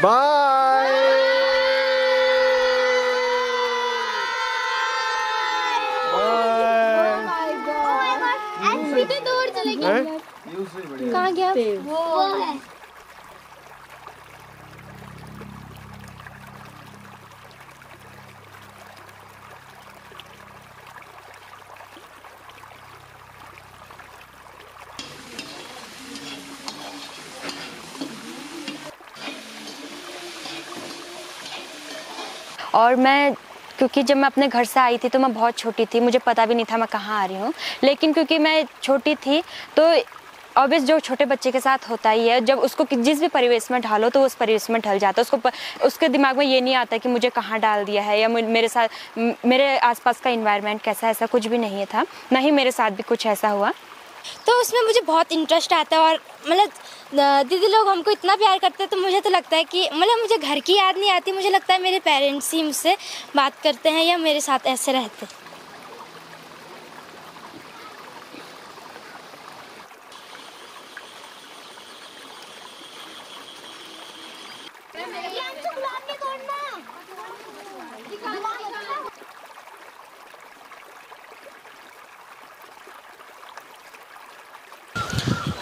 Bye. दूर चले गए। कहाँ गया? वो है। और मैं क्योंकि जब मैं अपने घर से आई थी तो मैं बहुत छोटी थी, मुझे पता भी नहीं था मैं कहाँ आ रही हूँ। लेकिन क्योंकि मैं छोटी थी तो ऑब्वियस जो छोटे बच्चे के साथ होता ही है, जब उसको जिस भी परिवेश में ढालो तो उस परिवेश में ढल जाता है। उसके दिमाग में ये नहीं आता कि मुझे कहाँ डाल दिया है या मेरे साथ मेरे आसपास का इन्वायरमेंट कैसा है, ऐसा कुछ भी नहीं था, ना ही मेरे साथ भी कुछ ऐसा हुआ। तो उसमें मुझे बहुत इंटरेस्ट आता है और मतलब दीदी लोग हमको इतना प्यार करते हैं तो मुझे तो लगता है कि मतलब मुझे घर की याद नहीं आती, मुझे लगता है मेरे पेरेंट्स ही मुझसे बात करते हैं या मेरे साथ ऐसे रहते हैं।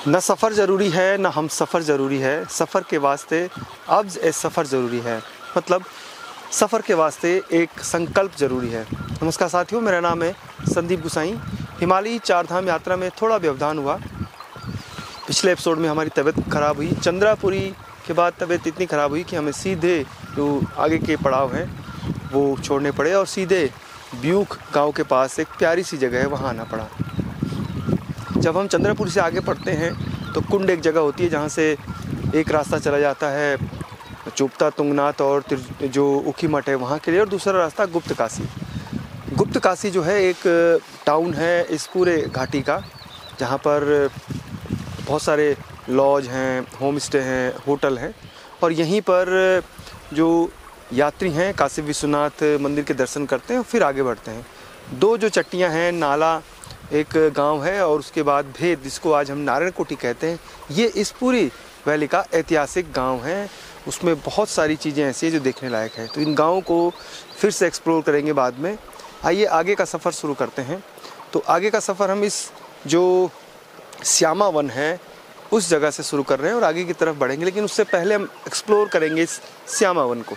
न सफ़र ज़रूरी है न हम सफ़र ज़रूरी है, सफ़र के वास्ते अब ए सफ़र ज़रूरी है। मतलब सफ़र के वास्ते एक संकल्प ज़रूरी है। नमस्कार साथियों, मेरा नाम है संदीप गुसाई। हिमालयी 4 धाम यात्रा में थोड़ा व्यवधान हुआ। पिछले एपिसोड में हमारी तबीयत ख़राब हुई। चंद्रापुरी के बाद तबीयत इतनी ख़राब हुई कि हमें सीधे जो आगे के पड़ाव हैं वो छोड़ने पड़े और सीधे ब्यूख गाँव के पास एक प्यारी सी जगह है, वहाँ आना पड़ा। जब हम चंद्रपुर से आगे बढ़ते हैं तो कुंड एक जगह होती है जहाँ से एक रास्ता चला जाता है चोपता तुंगनाथ और जो उखी मठ है वहाँ के लिए, और दूसरा रास्ता गुप्त काशी। गुप्त काशी जो है एक टाउन है इस पूरे घाटी का, जहाँ पर बहुत सारे लॉज हैं, होम स्टे हैं, होटल हैं, और यहीं पर जो यात्री हैं काशी विश्वनाथ मंदिर के दर्शन करते हैं और फिर आगे बढ़ते हैं। 2 जो चट्टियाँ हैं, नाला एक गांव है और उसके बाद भेद, जिसको आज हम नारायण कोटी कहते हैं, ये इस पूरी वैली का ऐतिहासिक गांव है। उसमें बहुत सारी चीज़ें ऐसी हैं जो देखने लायक है। तो इन गाँवों को फिर से एक्सप्लोर करेंगे बाद में। आइए आगे का सफ़र शुरू करते हैं। तो आगे का सफ़र हम इस जो श्यामा वन है उस जगह से शुरू कर रहे हैं और आगे की तरफ बढ़ेंगे, लेकिन उससे पहले हम एक्सप्लोर करेंगे इस श्यामा वन को।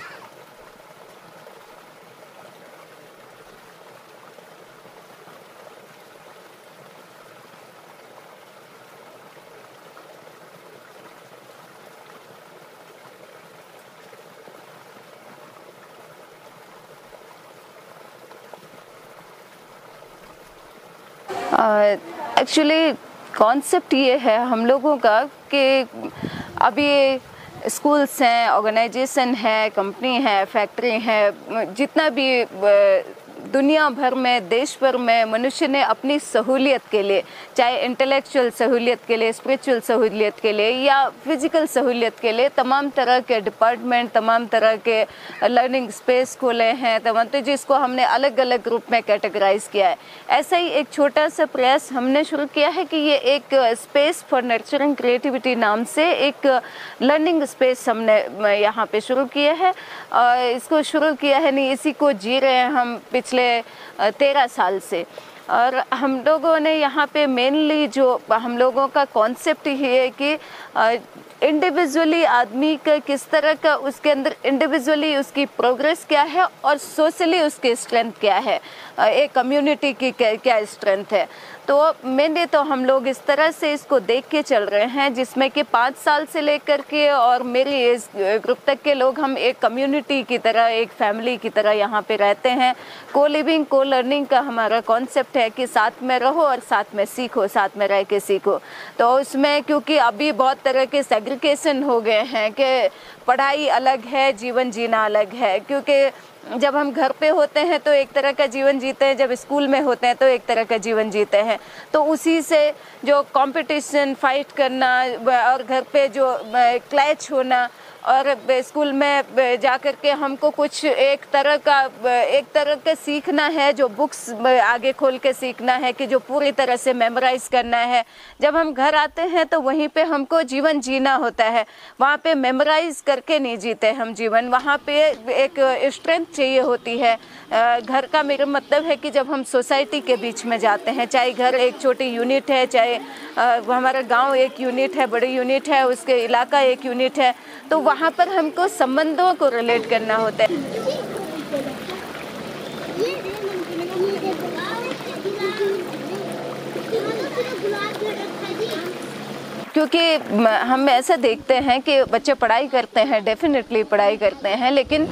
एक्चुअली कॉन्सेप्ट ये है हम लोगों का कि अभी स्कूल्स हैं, ऑर्गेनाइजेशन है, कंपनी है, फैक्ट्री है, जितना भी दुनिया भर में, देश भर में मनुष्य ने अपनी सहूलियत के लिए, चाहे इंटेलेक्चुअल सहूलियत के लिए, स्पिरिचुअल सहूलियत के लिए या फिजिकल सहूलियत के लिए तमाम तरह के डिपार्टमेंट, तमाम तरह के लर्निंग स्पेस खोले हैं, तमाम, तो जिसको हमने अलग अलग ग्रुप में कैटेगराइज किया है। ऐसा ही एक छोटा सा प्रयास हमने शुरू किया है कि ये एक स्पेस फॉर नर्चरिंग क्रिएटिविटी नाम से एक लर्निंग स्पेस हमने यहाँ पे शुरू किया है। इसको शुरू किया है नहीं, इसी को जी रहे हैं हम पिछले 13 साल से। और हम लोगों ने यहाँ पे मेनली जो हम लोगों का कॉन्सेप्ट ही है कि इंडिविजुअली आदमी का किस तरह का, उसके अंदर इंडिविजुअली उसकी प्रोग्रेस क्या है और सोशली उसकी स्ट्रेंथ क्या है, एक कम्युनिटी की क्या स्ट्रेंथ है। तो मैंने तो हम लोग इस तरह से इसको देख के चल रहे हैं, जिसमें कि 5 साल से लेकर के और मेरी इस ग्रुप तक के लोग हम एक कम्युनिटी की तरह, एक फैमिली की तरह यहाँ पे रहते हैं। को लिविंग, को लर्निंग का हमारा कॉन्सेप्ट है कि साथ में रहो और साथ में सीखो, साथ में रह के सीखो। तो उसमें क्योंकि अभी बहुत तरह के सेग्रीगेशन हो गए हैं कि पढ़ाई अलग है, जीवन जीना अलग है, क्योंकि जब हम घर पे होते हैं तो एक तरह का जीवन जीते हैं, जब स्कूल में होते हैं तो एक तरह का जीवन जीते हैं। तो उसी से जो कंपटीशन, फाइट करना और घर पे जो क्लैश होना और स्कूल में जा कर के हमको कुछ एक तरह का सीखना है, जो बुक्स आगे खोल के सीखना है कि जो पूरी तरह से मेमोराइज करना है। जब हम घर आते हैं तो वहीं पे हमको जीवन जीना होता है, वहाँ पे मेमोराइज करके नहीं जीते हम जीवन, वहाँ पे एक स्ट्रेंथ चाहिए होती है। घर का मेरा मतलब है कि जब हम सोसाइटी के बीच में जाते हैं, चाहे घर एक छोटी यूनिट है, चाहे हमारा गांव एक यूनिट है, बड़ी यूनिट है, उसके इलाका एक यूनिट है, तो वहाँ पर हमको संबंधों को रिलेट करना होता है। क्योंकि हम ऐसा देखते हैं कि बच्चे पढ़ाई करते हैं, डेफिनेटली पढ़ाई करते हैं, लेकिन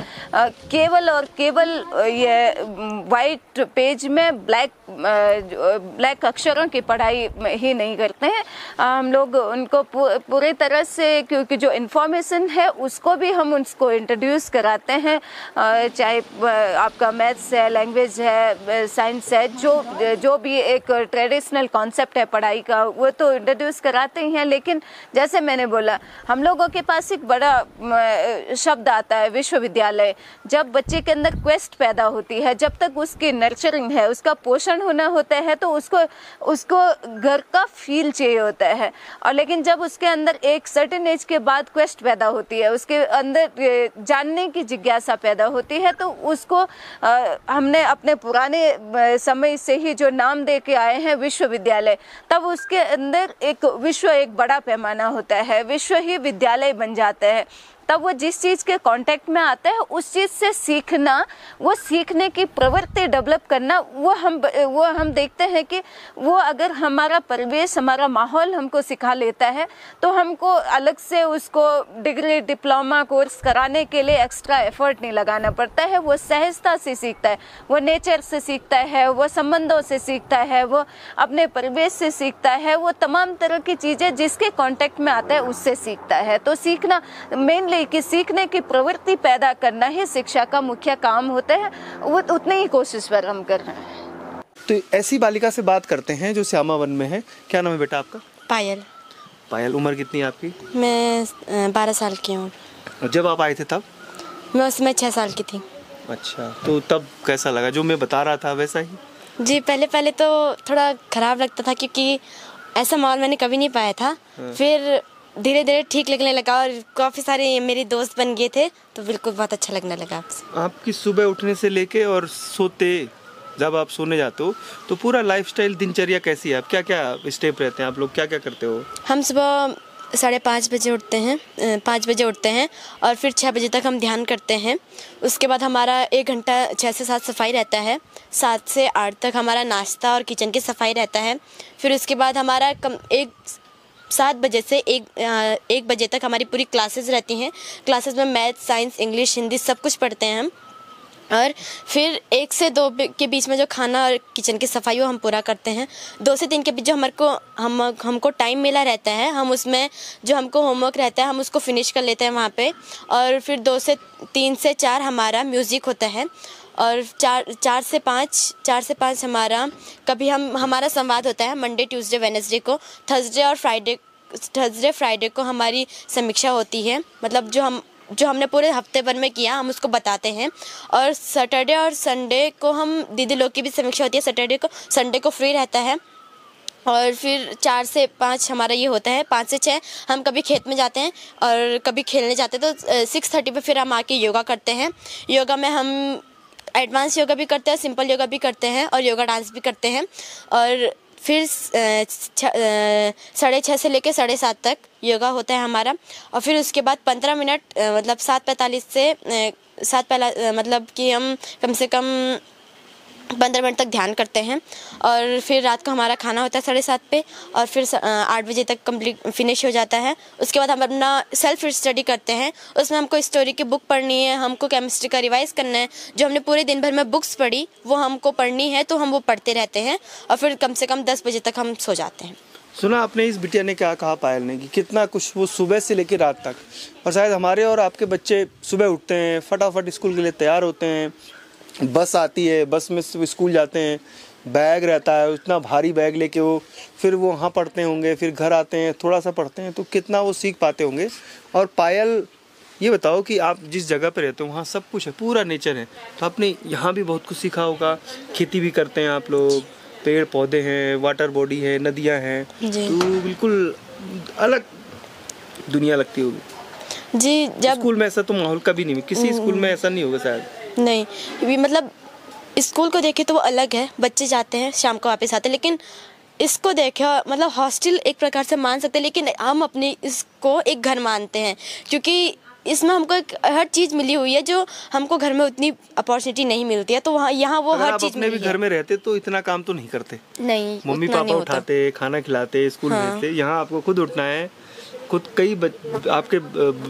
केवल और केवल ये वाइट पेज में ब्लैक अक्षरों की पढ़ाई ही नहीं करते हैं। हम लोग उनको पूरी तरह से, क्योंकि जो इन्फॉर्मेशन है उसको भी हम उसको इंट्रोड्यूस कराते हैं, चाहे आपका मैथ्स है, लैंग्वेज है, साइंस है, जो भी एक ट्रेडिशनल कॉन्सेप्ट है पढ़ाई का, वो तो इंट्रोड्यूस कराते ही हैं। लेकिन जैसे मैंने बोला, हम लोगों के पास एक बड़ा शब्द आता है विश्वविद्यालय। जब बच्चे के अंदर क्वेस्ट पैदा होती है, जब तक उसकी नर्चरिंग है, उसका पोषण होना होता है, तो उसको घर का फील चाहिए होता है। और लेकिन जब उसके अंदर एक सर्टेन एज के बाद क्वेस्ट पैदा होती है, उसके अंदर जानने की जिज्ञासा पैदा होती है, तो उसको हमने अपने पुराने समय से ही जो नाम दे के आए हैं विश्वविद्यालय, तब उसके अंदर एक विश्व, एक बड़ा पैमाना होता है, विश्व ही विद्यालय बन जाता है। तब वो जिस चीज़ के कांटेक्ट में आता है उस चीज़ से सीखना, वो सीखने की प्रवृत्ति डेवलप करना, वो हम देखते हैं कि वो अगर हमारा परिवेश, हमारा माहौल हमको सिखा लेता है, तो हमको अलग से उसको डिग्री, डिप्लोमा कोर्स कराने के लिए एक्स्ट्रा एफर्ट नहीं लगाना पड़ता है। वो सहजता से सीखता है, वो नेचर से सीखता है, वो संबंधों से सीखता है, वो अपने परिवेश से सीखता है, वो तमाम तरह की चीज़ें जिसके कांटेक्ट में आता है उससे सीखता है। तो सीखना मेनली कि सीखने की प्रवृत्ति पैदा करना ही शिक्षा का मुख्य काम होता है, वो उतनी ही कोशिश पर हम कर रहे हैं। तो ऐसी बालिका से बात करते हैं जो श्यामा वन में है। क्या नाम है बेटा आपका? पायल। पायल, उम्र कितनी है आपकी? मैं 12 साल की हूँ। जब आप आए थे तब? मैं उसमें 6 साल की थी। अच्छा, तो तब कैसा लगा? जो मैं बता रहा था वैसा ही? जी, पहले तो थोड़ा ख़राब लगता था, क्योंकि ऐसा माहौल मैंने कभी नहीं पाया था। फिर धीरे धीरे ठीक लगने लगा और काफ़ी सारे मेरे दोस्त बन गए थे, तो बिल्कुल बहुत अच्छा लगने लगा आपसे। आपकी सुबह उठने से लेके और सोते, जब आप सोने जाते हो, तो पूरा लाइफस्टाइल, दिनचर्या कैसी है? आप क्या क्या स्टेप रहते हैं? आप लोग क्या क्या करते हो? हम सुबह 5:30 बजे उठते हैं, 5 बजे उठते हैं और फिर 6 बजे तक हम ध्यान करते हैं। उसके बाद हमारा 1 घंटा 6 से 7 सफाई रहता है। 7 से 8 तक हमारा नाश्ता और किचन की सफाई रहता है। फिर उसके बाद हमारा 7 बजे से 1 बजे तक हमारी पूरी क्लासेस रहती हैं। क्लासेस में मैथ, साइंस, इंग्लिश, हिंदी सब कुछ पढ़ते हैं हम। और फिर 1 से 2 के बीच में जो खाना और किचन की सफाई वो हम पूरा करते हैं। 2 से 3 के बीच जो हमको टाइम मिला रहता है, हम उसमें जो हमको होमवर्क रहता है हम उसको फिनिश कर लेते हैं वहाँ पे। और फिर 3 से 4 हमारा म्यूज़िक होता है। और 4 से 5 हमारा हमारा संवाद होता है। मंडे, ट्यूसडे, वेडनेसडे को। थर्सडे, फ्राइडे को हमारी समीक्षा होती है, मतलब जो हमने पूरे हफ्ते भर में किया हम उसको बताते हैं। और सैटरडे और संडे को हम दीदी लोग की भी समीक्षा होती है। संडे को फ्री रहता है। और फिर 4 से 5 हमारा ये होता है। 5 से 6 हम कभी खेत में जाते हैं और कभी खेलने जाते हैं। तो 6:30 पे फिर हम आके योगा करते हैं। योगा में हम एडवांस योगा भी करते हैं, सिंपल योगा भी करते हैं और योगा डांस भी करते हैं। और फिर 6:30 से लेकर 7:30 तक योगा होता है हमारा। और फिर उसके बाद 15 मिनट मतलब 7:45 से मतलब कि हम कम से कम 15 मिनट तक ध्यान करते हैं। और फिर रात को हमारा खाना होता है 7:30 पे और फिर 8 बजे तक कंप्लीट फिनिश हो जाता है। उसके बाद हम अपना सेल्फ स्टडी करते हैं। उसमें हमको स्टोरी की बुक पढ़नी है, हमको केमिस्ट्री का रिवाइज करना है। जो हमने पूरे दिन भर में बुक्स पढ़ी वो हमको पढ़नी है, तो हम वो पढ़ते रहते हैं। और फिर कम से कम 10 बजे तक हम सो जाते हैं। सुना आपने इस बिटिया ने क्या कहा, पायल ने, कि कितना कुछ वो सुबह से लेकर रात तक। और शायद हमारे और आपके बच्चे सुबह उठते हैं, फटाफट स्कूल के लिए तैयार होते हैं, बस आती है, बस में स्कूल जाते हैं, बैग रहता है, उतना भारी बैग लेके फिर वो वहाँ पढ़ते होंगे, फिर घर आते हैं, थोड़ा सा पढ़ते हैं, तो कितना वो सीख पाते होंगे। और पायल ये बताओ कि आप जिस जगह पे रहते हो वहाँ सब कुछ है, पूरा नेचर है, तो आपने यहाँ भी बहुत कुछ सीखा होगा। खेती भी करते हैं आप लोग, पेड़ पौधे हैं, वाटर बॉडी है, नदियाँ हैं, जी। तो बिल्कुल अलग दुनिया लगती होगी। जी, जब स्कूल में ऐसा तो माहौल कभी नहीं, किसी स्कूल में ऐसा नहीं होगा शायद। नहीं भी मतलब स्कूल को देखे तो वो अलग है, बच्चे जाते हैं शाम को वापस आते हैं, लेकिन इसको देखे मतलब हॉस्टल एक प्रकार से मान सकते हैं, लेकिन हम अपने इसको एक घर मानते हैं, क्योंकि इसमें हमको एक हर चीज़ मिली हुई है जो हमको घर में उतनी अपॉर्चुनिटी नहीं मिलती है, तो वहाँ यहाँ वो अगर हर आप चीज़ अपने भी मिली घर में रहते तो इतना काम तो नहीं करते, है। नहीं, मम्मी उतना पापा नहीं होता। उठाते, खाना खिलाते, स्कूल भेजते। यहाँ आपको खुद उठना है, खुद आपके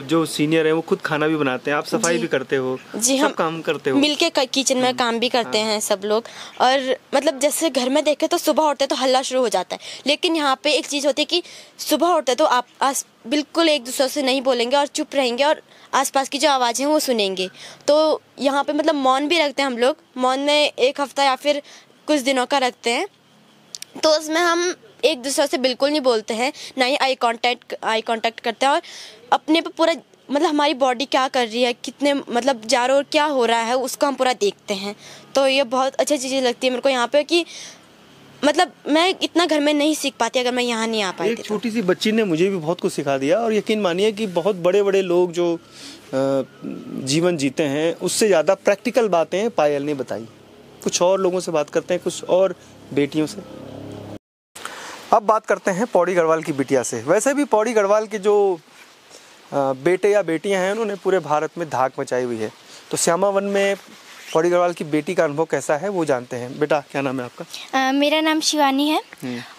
जो सीनियर हैं वो खुद खाना भी बनाते हैं, आप सफाई जी। भी करते हो, जी, सब हम काम करते हो। मिलके किचन में काम भी करते हैं सब लोग। और मतलब जैसे घर में देखे तो सुबह उठते तो हल्ला शुरू हो जाता है, लेकिन यहाँ पे एक चीज़ होती है कि सुबह उठते तो आप बिल्कुल एक दूसरे से नहीं बोलेंगे और चुप रहेंगे और आसपास की जो आवाज़ें हैं वो सुनेंगे। तो यहाँ पे मतलब मौन भी रखते हैं हम लोग, मौन में 1 हफ्ता या फिर कुछ दिनों का रखते हैं, तो उसमें हम एक दूसरे से बिल्कुल नहीं बोलते हैं, ना ही आई कांटेक्ट करते हैं, और अपने पे पूरा मतलब हमारी बॉडी क्या कर रही है, कितने मतलब चारों ओर क्या हो रहा है उसको हम पूरा देखते हैं। तो ये बहुत अच्छी चीज़ें लगती है मेरे को यहाँ पे, कि मतलब मैं इतना घर में नहीं सीख पाती अगर मैं यहाँ नहीं आ पाती। एक छोटी सी बच्ची ने मुझे भी बहुत कुछ सिखा दिया, और यकीन मानिए कि बहुत बड़े बड़े लोग जो जीवन जीते हैं उससे ज़्यादा प्रैक्टिकल बातें पायल ने बताई। कुछ और लोगों से बात करते हैं, कुछ और बेटियों से। अब बात करते हैं पौड़ी गढ़वाल की बिटिया से। वैसे भी पौड़ी गढ़वाल के जो बेटे या बेटियां हैं उन्होंने पूरे भारत में धाक मचाई हुई है, तो श्यामा वन में पौड़ी गढ़वाल की बेटी का अनुभव कैसा है वो जानते हैं। बेटा क्या नाम है आपका? मेरा नाम शिवानी है,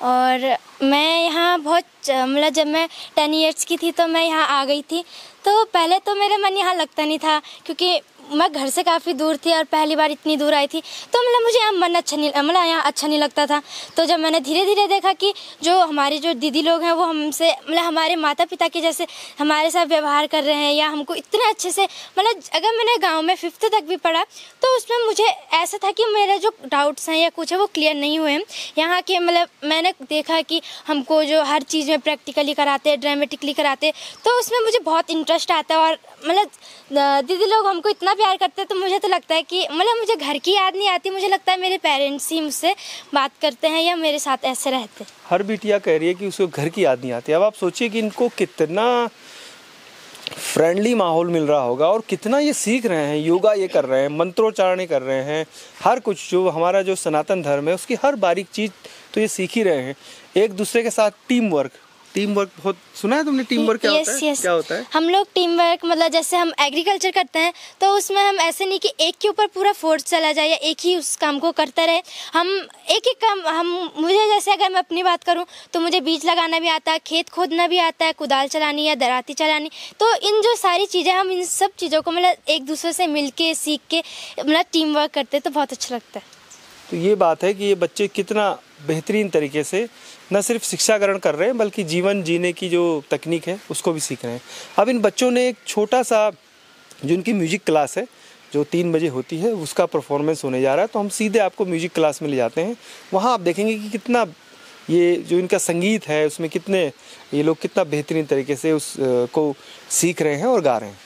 और मैं यहाँ बहुत मतलब जब मैं 10 इयर्स की थी तो मैं यहाँ आ गई थी। तो पहले तो मेरा मन यहाँ लगता नहीं था, क्योंकि मैं घर से काफ़ी दूर थी और पहली बार इतनी दूर आई थी, तो मतलब मुझे यहाँ मन अच्छा नहीं मतलब यहाँ अच्छा नहीं लगता था। तो जब मैंने धीरे धीरे देखा कि जो हमारे जो दीदी लोग हैं वो हमसे मतलब हमारे माता पिता के जैसे हमारे साथ व्यवहार कर रहे हैं, या हमको इतने अच्छे से मतलब अगर मैंने गांव में 5th तक भी पढ़ा तो उसमें मुझे ऐसा था कि मेरे जो डाउट्स हैं या कुछ है वो क्लियर नहीं हुए हैं। यहाँ के मतलब मैंने देखा कि हमको जो हर चीज़ में प्रैक्टिकली कराते, ड्रामेटिकली कराते, तो उसमें मुझे बहुत इंटरेस्ट आता है। और मतलब दीदी लोग हमको इतना प्यार करते हैं, तो मुझे तो लगता है कि मतलब मुझे घर की याद नहीं आती, मुझे लगता है मेरे पेरेंट्स ही मुझसे बात करते हैं या मेरे साथ ऐसे रहते हैं। हर बिटिया कह रही है कि उसको घर की याद नहीं आती। अब आप सोचिए कि इनको कितना फ्रेंडली माहौल मिल रहा होगा और कितना ये सीख रहे हैं, योगा ये कर रहे हैं, मंत्रोच्चारण कर रहे हैं, हर कुछ जो हमारा जो सनातन धर्म है उसकी हर बारीक चीज़ तो ये सीख ही रहे हैं। एक दूसरे के साथ टीम वर्क बहुत सुना है तुमने? टीम वर्क क्या होता है? क्या होता है? हम लोग टीम वर्क मतलब जैसे हम एग्रीकल्चर करते हैं तो उसमें हम ऐसे नहीं कि एक के ऊपर पूरा फोर्स चला जाए या एक ही उस काम को करते रहे। हम एक एक काम मुझे जैसे अगर मैं अपनी बात करूं तो मुझे बीज लगाना भी आता है, खेत खोदना भी आता है, कुदाल चलानी या दराती चलानी। तो इन जो सारी चीज़ें हम इन सब चीज़ों को मतलब एक दूसरे से मिल के सीख के मतलब टीम वर्क करते तो बहुत अच्छा लगता है। तो ये बात है कि ये बच्चे कितना बेहतरीन तरीके से न सिर्फ शिक्षा ग्रहण कर रहे हैं बल्कि जीवन जीने की जो तकनीक है उसको भी सीख रहे हैं। अब इन बच्चों ने एक छोटा सा जो इनकी म्यूजिक क्लास है जो 3 बजे होती है उसका परफॉर्मेंस होने जा रहा है, तो हम सीधे आपको म्यूजिक क्लास में ले जाते हैं। वहाँ आप देखेंगे कि कितना ये जो इनका संगीत है उसमें कितने ये लोग कितना बेहतरीन तरीके से उस को सीख रहे हैं और गा रहे हैं।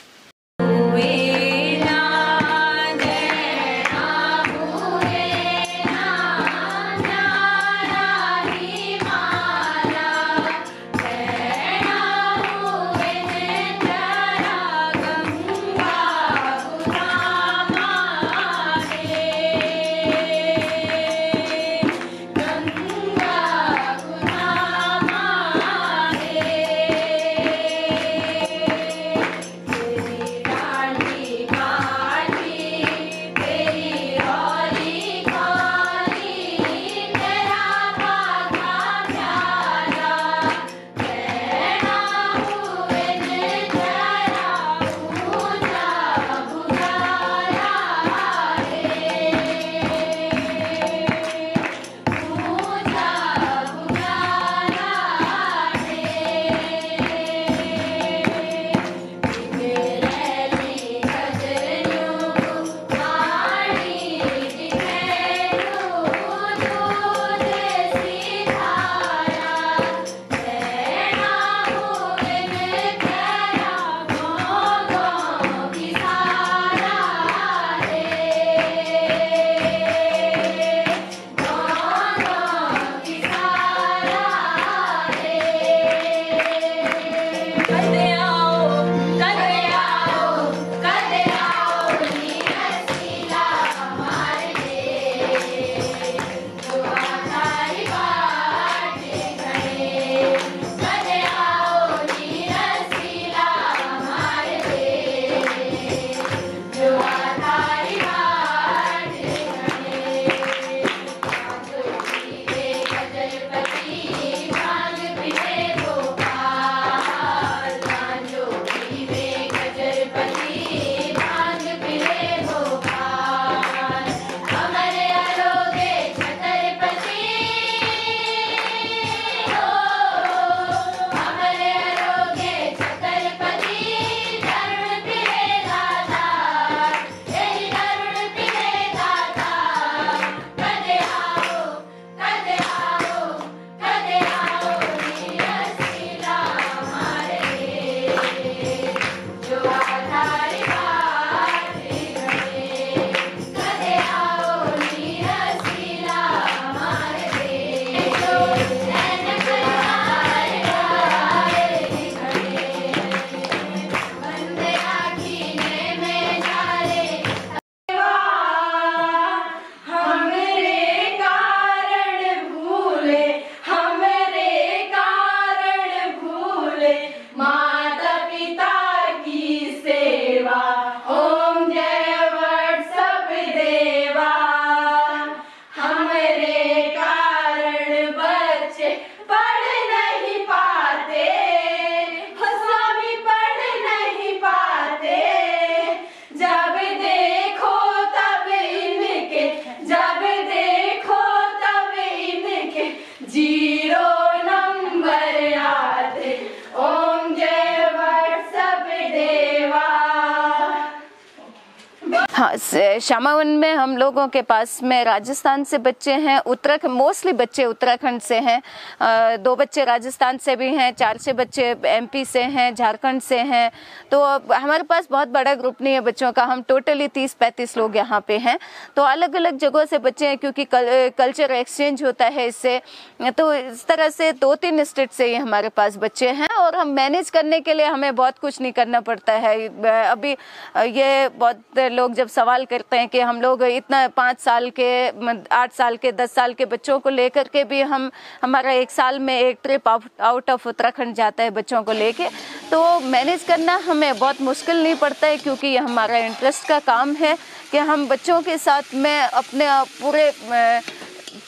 हाँ, श्यामावन में हम लोगों के पास में राजस्थान से बच्चे हैं, उत्तराखंड मोस्टली बच्चे उत्तराखंड से हैं, 2 बच्चे राजस्थान से भी हैं, 4 बच्चे एमपी से हैं, झारखंड से हैं। तो हमारे पास बहुत बड़ा ग्रुप नहीं है बच्चों का, हम टोटली 30-35 लोग यहाँ पे हैं। तो अलग अलग जगहों से बच्चे हैं क्योंकि कल्चर एक्सचेंज होता है इससे। तो इस तरह से 2-3 स्टेट से ही हमारे पास बच्चे हैं और हम मैनेज करने के लिए हमें बहुत कुछ नहीं करना पड़ता है। अभी ये बहुत लोग जब सवाल करते हैं कि हम लोग इतना 5 साल के 8 साल के 10 साल के बच्चों को लेकर के भी हमारा 1 साल में एक ट्रिप आउट ऑफ उत्तराखंड जाता है बच्चों को लेके, तो मैनेज करना हमें बहुत मुश्किल नहीं पड़ता है क्योंकि ये हमारा इंटरेस्ट का काम है कि हम बच्चों के साथ में अपने पूरे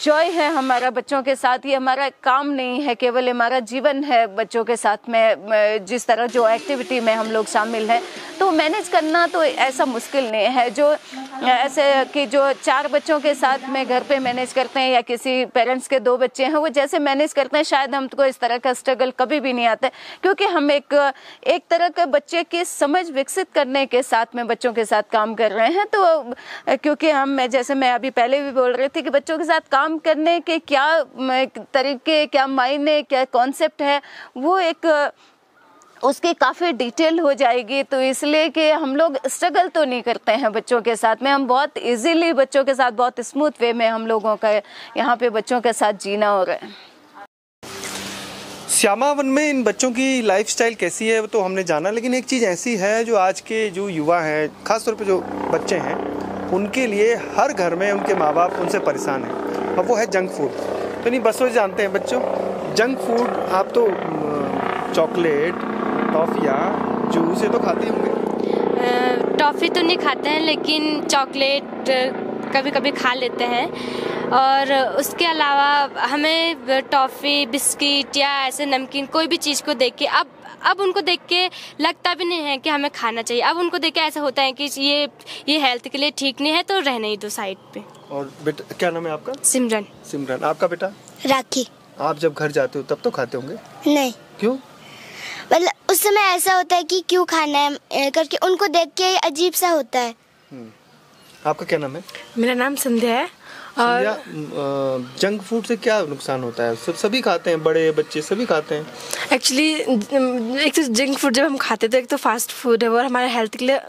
जॉय है हमारा बच्चों के साथ। ये हमारा काम नहीं है, केवल हमारा जीवन है बच्चों के साथ में। जिस तरह जो एक्टिविटी में हम लोग शामिल हैं तो मैनेज करना तो ऐसा मुश्किल नहीं है। जो ऐसे कि जो 4 बच्चों के साथ में घर पे मैनेज करते हैं या किसी पेरेंट्स के 2 बच्चे हैं वो जैसे मैनेज करते हैं, शायद हमको इस तरह का स्ट्रगल कभी भी नहीं आता क्योंकि हम एक तरह के बच्चे की समझ विकसित करने के साथ में बच्चों के साथ काम कर रहे हैं। तो क्योंकि जैसे मैं अभी पहले भी बोल रही थी कि बच्चों के साथ काम करने के क्या तरीके, क्या मायने, क्या कॉन्सेप्ट है, वो एक उसकी काफ़ी डिटेल हो जाएगी। तो इसलिए कि हम लोग स्ट्रगल तो नहीं करते हैं बच्चों के साथ में, हम बहुत इजीली बच्चों के साथ बहुत स्मूथ वे में हम लोगों का यहाँ पे बच्चों के साथ जीना हो रहा है। श्यामावन में इन बच्चों की लाइफस्टाइल कैसी है तो हमने जाना, लेकिन एक चीज़ ऐसी है जो आज के जो युवा हैं, ख़ासतौर पे जो बच्चे हैं, उनके लिए हर घर में उनके माँ बाप उनसे परेशान हैं और वो है जंक फूड। तो नहीं बस वो जानते हैं बच्चों, जंक फूड आप तो चॉकलेट, टॉफ़ियाँ, जूस ये तो खाते होंगे। टॉफ़ी तो नहीं खाते हैं लेकिन चॉकलेट कभी कभी खा लेते हैं। और उसके अलावा हमें टॉफ़ी, बिस्किट या ऐसे नमकीन कोई भी चीज़ को देख के अब उनको देख के लगता भी नहीं है कि हमें खाना चाहिए। अब उनको देख के ऐसा होता है कि ये हेल्थ के लिए ठीक नहीं है तो रहने ही दो साइड पे। और बेटा क्या नाम है आपका? सिमरन। सिमरन। आपका बेटा? राखी। आप जब घर जाते हो तब तो खाते होंगे? नहीं। क्यों? मतलब उस समय ऐसा होता है कि क्यों खाना है करके उनको देख के अजीब सा होता है। आपका क्या नाम है? मेरा नाम संध्या है। और जंक फूड से क्या नुकसान होता है? सभी खाते हैं, बड़े बच्चे सभी खाते हैं। एक्चुअली एक तो जंक फूड जब हम खाते हैं तो एक तो फास्ट फूड है वो हमारे हेल्थ के लिए,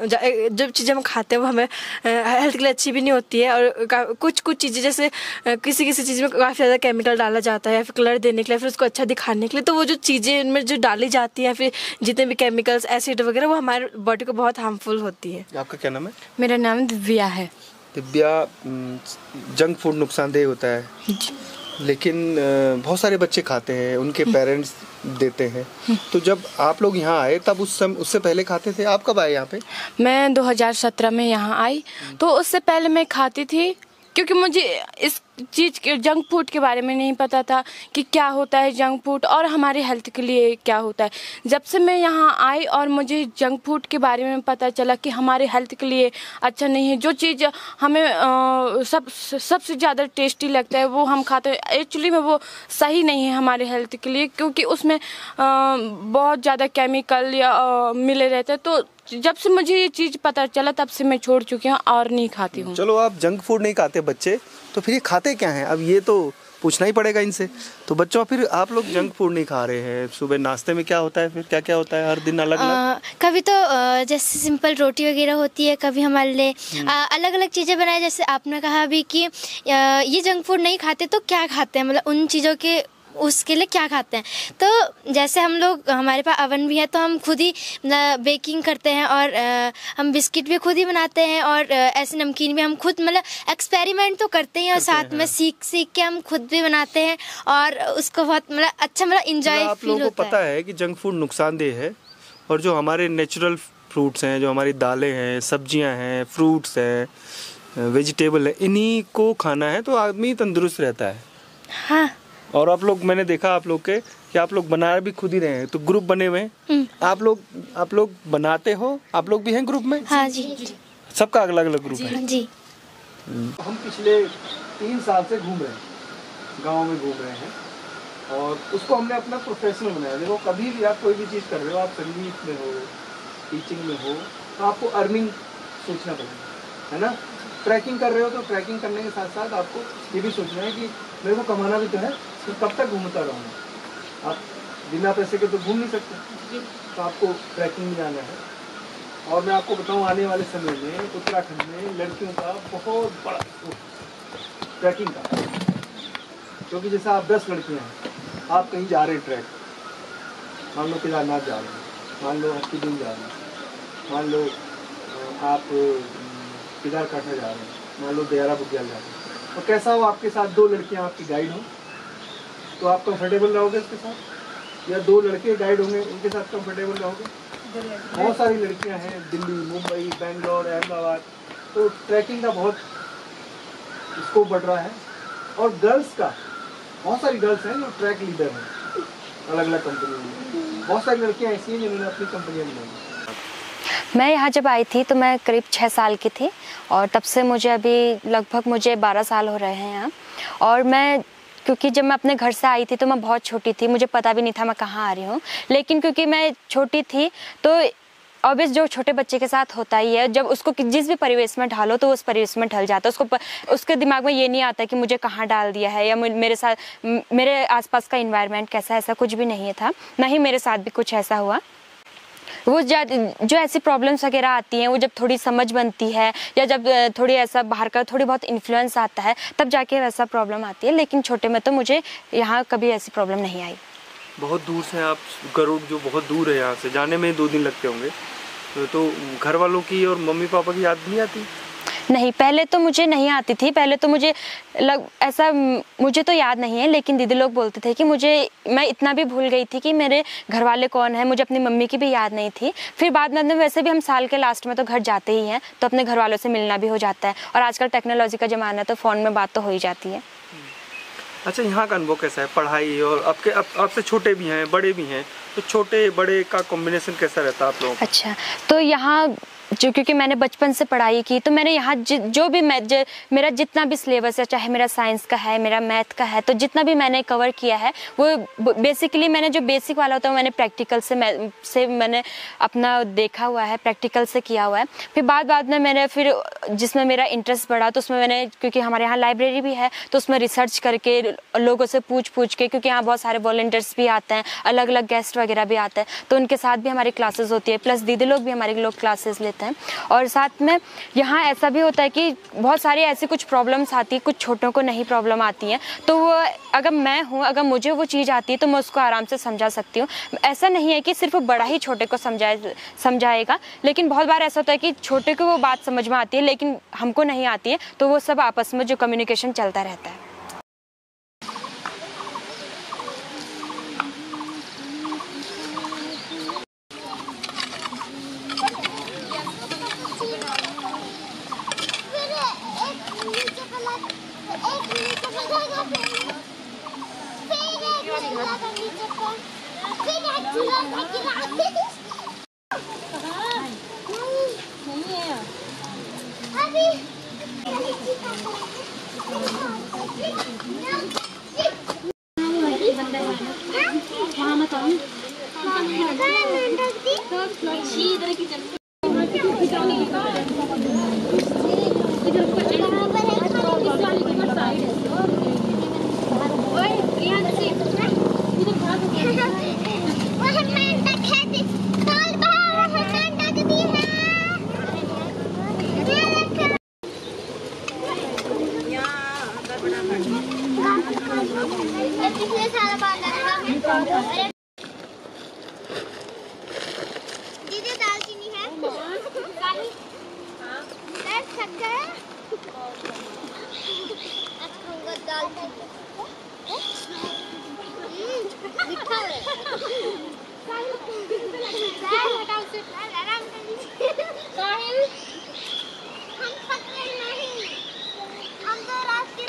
जब चीज़ें हम खाते हैं वो हमें हेल्थ के लिए अच्छी भी नहीं होती है। और कुछ चीज़ें जैसे किसी चीज़ में काफ़ी ज़्यादा केमिकल डाला जाता है या फिर कलर देने के लिए, फिर उसको अच्छा दिखाने के लिए, तो वो जो चीज़ें उनमें जो डाली जाती हैं, फिर जितने भी केमिकल्स, एसिड वगैरह, वो हमारे बॉडी को बहुत हार्मफुल होती है। आपका क्या नाम है? मेरा नाम दिव्या है। दिव्या, जंक फूड नुकसानदेह होता है लेकिन बहुत सारे बच्चे खाते हैं, उनके पेरेंट्स देते हैं। तो जब आप लोग यहाँ आए तब उससे पहले खाते थे? आप कब आए यहाँ पे? मैं 2017 में यहाँ आई, तो उससे पहले मैं खाती थी क्योंकि मुझे इस चीज़ के जंक फूड के बारे में नहीं पता था कि क्या होता है जंक फूड और हमारे हेल्थ के लिए क्या होता है। जब से मैं यहाँ आई और मुझे जंक फूड के बारे में पता चला कि हमारे हेल्थ के लिए अच्छा नहीं है, जो चीज़ हमें सबसे ज़्यादा टेस्टी लगता है वो हम खाते हैं, एक्चुअली में वो सही नहीं है हमारे हेल्थ के लिए क्योंकि उसमें बहुत ज़्यादा केमिकल या मिले रहते हैं। तो जब से मुझे ये चीज़ पता चला तब से मैं छोड़ चुकी हूँ और नहीं खाती हूँ। चलो, आप जंक फूड नहीं खाते बच्चे, तो फिर ये खाते क्या हैं? अब ये तो पूछना ही पड़ेगा इनसे। तो बच्चों, फिर आप लोग जंक फूड नहीं खा रहे हैं, सुबह नाश्ते में क्या होता है? फिर क्या क्या होता है हर दिन अलग अलग? कभी तो जैसे सिंपल रोटी वगैरह होती है, कभी हमारे लिए अलग अलग चीज़ें बनाए। जैसे आपने कहा अभी कि ये जंक फूड नहीं खाते तो क्या खाते हैं, मतलब उन चीज़ों के उसके लिए क्या खाते हैं। तो जैसे हम लोग, हमारे पास अवन भी है तो हम खुद ही बेकिंग करते हैं और हम बिस्किट भी खुद ही बनाते हैं और ऐसे नमकीन भी हम खुद, मतलब एक्सपेरिमेंट तो करते हैं और साथ में सीख के हम खुद भी बनाते हैं और उसको बहुत अच्छा इंजॉय फील होता है। आप लोगों को पता है कि जंक फूड नुकसानदेह है और जो हमारे नेचुरल फ्रूट्स हैं, जो हमारी दालें हैं, सब्जियां हैं, फ्रूट्स हैं, वेजिटेबल है, इन्हीं को खाना है तो आदमी तंदुरुस्त रहता है। हाँ। और आप लोग, मैंने देखा आप लोग के कि आप लोग बना भी खुद ही रहे हैं, तो ग्रुप बने हुए हैं। आप लोग बनाते हो? आप लोग भी हैं ग्रुप में? हाँ जी। सबका अलग अलग ग्रुप है? जी। हम पिछले 3 साल से घूम रहे हैं, गाँव में घूम रहे हैं और उसको हमने अपना प्रोफेशनल बनाया। देखो, कभी भी आप कोई भी चीज़ कर रहे हो, आप संगीत में हो, टीचिंग में हो, तो आपको अर्निंग सोचना पड़ेगा, है ना। ट्रैकिंग कर रहे हो तो ट्रैकिंग करने के साथ साथ आपको ये भी सोचना है कि मेरे को कमाना भी तो है, तो कब तक घूमता रहूँगा। आप बिना पैसे के तो घूम नहीं सकते, तो आपको ट्रैकिंग में जाना है। और मैं आपको बताऊं, आने वाले समय में उत्तराखंड में लड़कियों का बहुत बड़ा ट्रैकिंग का, क्योंकि जैसे आप 10 लड़कियां हैं, आप कहीं जा रहे हैं ट्रैक, मान लो केदारनाथ जा रहे हैं, मान लो हत्तीबिंद जा रहे हैं, मान लो आप केदारकाठा जा रहे हैं, मान लो देहरा बुग्याल जा रहे हैं, तो कैसा हो आपके साथ 2 लड़कियां आपकी गाइड हो, तो आप कंफर्टेबल रहोगे इसके साथ, या 2 लड़के गाइड होंगे उनके साथ कंफर्टेबल रहोगे। बहुत सारी लड़कियां हैं दिल्ली, मुंबई, बेंगलोर, अहमदाबाद, तो ट्रैकिंग का बहुत स्कोप बढ़ रहा है। और गर्ल्स का, बहुत सारी गर्ल्स हैं जो ट्रैक लीडर हैं अलग अलग कंपनियों में, बहुत सारी लड़कियां ऐसी हैं जिन्होंने अपनी कंपनियां बनाई। मैं यहाँ जब आई थी तो मैं करीब 6 साल की थी, और तब से मुझे अभी लगभग मुझे 12 साल हो रहे हैं यहाँ। और मैं, क्योंकि जब मैं अपने घर से आई थी तो मैं बहुत छोटी थी, मुझे पता भी नहीं था मैं कहाँ आ रही हूँ। लेकिन क्योंकि मैं छोटी थी तो ऑब्वियस जो छोटे बच्चे के साथ होता ही है, जब उसको जिस भी परिवेश में ढालो तो उस परिवेश में ढल जाता है। उसके दिमाग में ये नहीं आता कि मुझे कहाँ डाल दिया है, या मेरे साथ मेरे आसपास का इन्वायरमेंट कैसा है, ऐसा कुछ भी नहीं था। ना ही मेरे साथ भी कुछ ऐसा हुआ। वो जो ऐसी प्रॉब्लम्स वगैरह आती हैं, वो जब थोड़ी समझ बनती है, या जब थोड़ी ऐसा बाहर का थोड़ी बहुत इन्फ्लुएंस आता है, तब जाके वैसा प्रॉब्लम आती है। लेकिन छोटे में तो मुझे यहाँ कभी ऐसी प्रॉब्लम नहीं आई। बहुत दूर से आप, गरुड़ जो बहुत दूर है यहाँ से, जाने में 2 दिन लगते होंगे, तो घर वालों की और मम्मी पापा की याद नहीं आती? नहीं, पहले तो मुझे नहीं आती थी। पहले तो मुझे मुझे तो याद नहीं है, लेकिन दीदी लोग बोलते थे कि मैं इतना भी भूल गई थी कि मेरे घर वाले कौन है, मुझे अपनी मम्मी की भी याद नहीं थी। फिर बाद में वैसे भी हम साल के लास्ट में तो घर जाते ही हैं, तो अपने घर वालों से मिलना भी हो जाता है। और आजकल टेक्नोलॉजी का ज़माना है, तो फ़ोन में बात तो हो ही जाती है। अच्छा, यहाँ का अनुभव कैसा है? पढ़ाई और आपसे छोटे भी हैं, बड़े भी हैं, तो छोटे बड़े का कॉम्बिनेशन कैसा रहता है आप लोगों का? अच्छा, तो यहाँ क्योंकि मैंने बचपन से पढ़ाई की, तो मैंने यहाँ जो भी मेरा जितना भी सिलेबस है, चाहे मेरा साइंस का है, मेरा मैथ का है, तो जितना भी मैंने कवर किया है वो बेसिकली मैंने जो बेसिक वाला होता है मैंने प्रैक्टिकल से मैंने अपना देखा हुआ है, प्रैक्टिकल से किया हुआ है। फिर बाद में फिर जिसमें मेरा इंटरेस्ट बढ़ा, तो उसमें मैंने, क्योंकि हमारे यहाँ लाइब्रेरी भी है, तो उसमें रिसर्च करके लोगों से पूछ के, क्योंकि यहाँ बहुत सारे वॉलंटियर्स भी आते हैं, अलग अलग गेस्ट वगैरह भी आते हैं, तो उनके साथ भी हमारी क्लासेस होती है, प्लस दीदी लोग भी हमारे लोग क्लासेस लेते हैं। और साथ में यहाँ ऐसा भी होता है कि बहुत सारी ऐसी कुछ प्रॉब्लम्स आती है, कुछ छोटों को नहीं प्रॉब्लम आती है, तो वो अगर मुझे वो चीज़ आती है तो मैं उसको आराम से समझा सकती हूँ। ऐसा नहीं है कि सिर्फ बड़ा ही छोटे को समझाएगा, लेकिन बहुत बार ऐसा होता है कि छोटे को वो बात समझ में आती है लेकिन हमको नहीं आती है, तो वो सब आपस में जो कम्युनिकेशन चलता रहता है। दीदी दालचीनी है, हम तो रात के